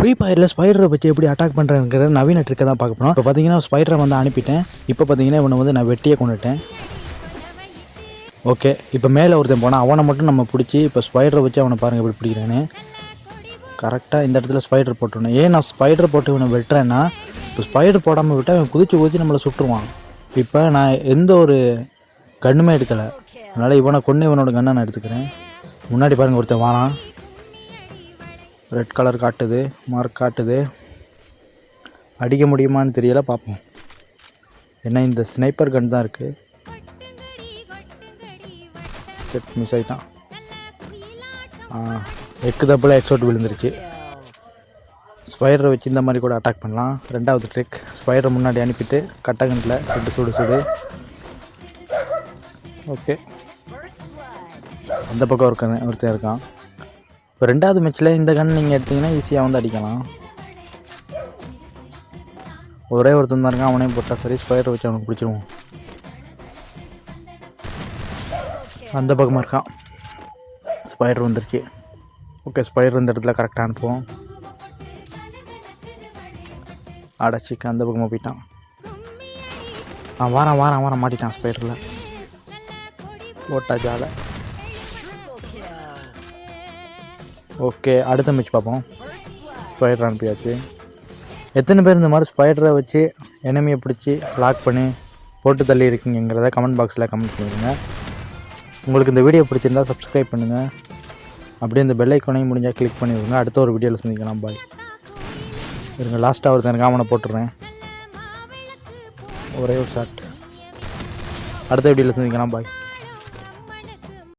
Free ஃபயரில் ஸ்பைடரை வச்சு எப்படி அட்டாக் பண்ணுறேங்கிற நவீன ட்ரிக்கை தான் பார்க்க போகிறோம். இப்போ பார்த்தீங்கன்னா ஸ்பைடரை வந்து அனுப்பிட்டேன். இப்போ பார்த்தீங்கன்னா இவனை வந்து நான் வெட்டியே கொண்டுட்டேன். ஓகே, இப்போ மேலே ஒருத்தன் போனால் அவனை மட்டும் நம்ம பிடிச்சி இப்போ ஸ்பைடரை வச்சு அவனை பாருங்கள் எப்படி பிடிக்கிறேன்னு. கரெக்டாக இந்த இடத்துல ஸ்பைடர் போட்டுருணும். ஏன் நான் ஸ்பைடர் போட்டு இவனை வெட்டுறேன்னா, இப்போ ஸ்பைடர் போடாமல் விட்டால் அவன் குதிச்சு நம்மளை சுட்டுருவான். இப்போ நான் எந்த ஒரு கன்னுமே எடுக்கலை, அதனால் இவனை கொண்டு இவனோட கன்னை நான் எடுத்துக்கிறேன். முன்னாடி பாருங்கள் ஒருத்தன் வாரான். ரெட் கலர் காட்டுது, மார்க் காட்டுது. அடிக்க முடியுமான்னு தெரியல, பார்ப்போம். ஏன்னா இந்த ஸ்னைப்பர் கன் தான் இருக்குது. மிஸ் ஆகிட்டான். எக்கு தப்பில் எக்ஸோட் விழுந்துருச்சு. ஸ்பைடரை வச்சு இந்த மாதிரி கூட அட்டாக் பண்ணலாம். ரெண்டாவது ட்ரிக், ஸ்பைடரை முன்னாடி அனுப்பிட்டு கட்டகண்டில் 2 சுடு. ஓகே, அந்த பக்கம் ஒருத்தன் இருக்கான். இப்போ ரெண்டாவது மேட்ச்சில் இந்த கன் நீங்கள் எடுத்திங்கன்னா ஈஸியாக வந்து அடிக்கலாம். ஒரே ஒருத்தன் தான் இருக்கான், அவனையும் போட்டால் சரி. ஸ்பைடரை வச்சு அவனுக்கு பிடிச்சிருவோம். அந்த பக்கமாக இருக்கான். ஸ்பைடர் வந்துருச்சு. ஓகே, ஸ்பைடர் இந்த இடத்துல கரெக்டாக அனுப்புவோம். அடைச்சிக்க அந்த பக்கமாக போயிட்டான். வாரான் மாட்டிட்டான் ஸ்பைடரில். போட்டா ஜாலை. ஓகே, அடுத்த மேட்ச் பார்ப்போம். ஸ்பைடர் அனுப்பியாச்சு. எத்தனை பேர் இந்த மாதிரி ஸ்பைடரை வச்சு எனிமியை பிடிச்சி லாக் பண்ணி போட்டு தள்ளி இருக்கீங்கிறத கமெண்ட் பாக்ஸில் கமெண்ட் பண்ணிடுங்க. உங்களுக்கு இந்த வீடியோ பிடிச்சிருந்தா சப்ஸ்கிரைப் பண்ணுங்கள். அப்படியே இந்த பெல் ஐக்கானையும் முடிஞ்சால் கிளிக் பண்ணிவிடுங்க. அடுத்த ஒரு வீடியோவில் சந்திக்கலாம். பாய். இருங்க, லாஸ்ட்டாக ஒருத்தன் அவனை போட்டுடுறேன். ஒரே ஒரு ஷாட். அடுத்த வீடியோவில் சந்திக்கலாம். பாய்.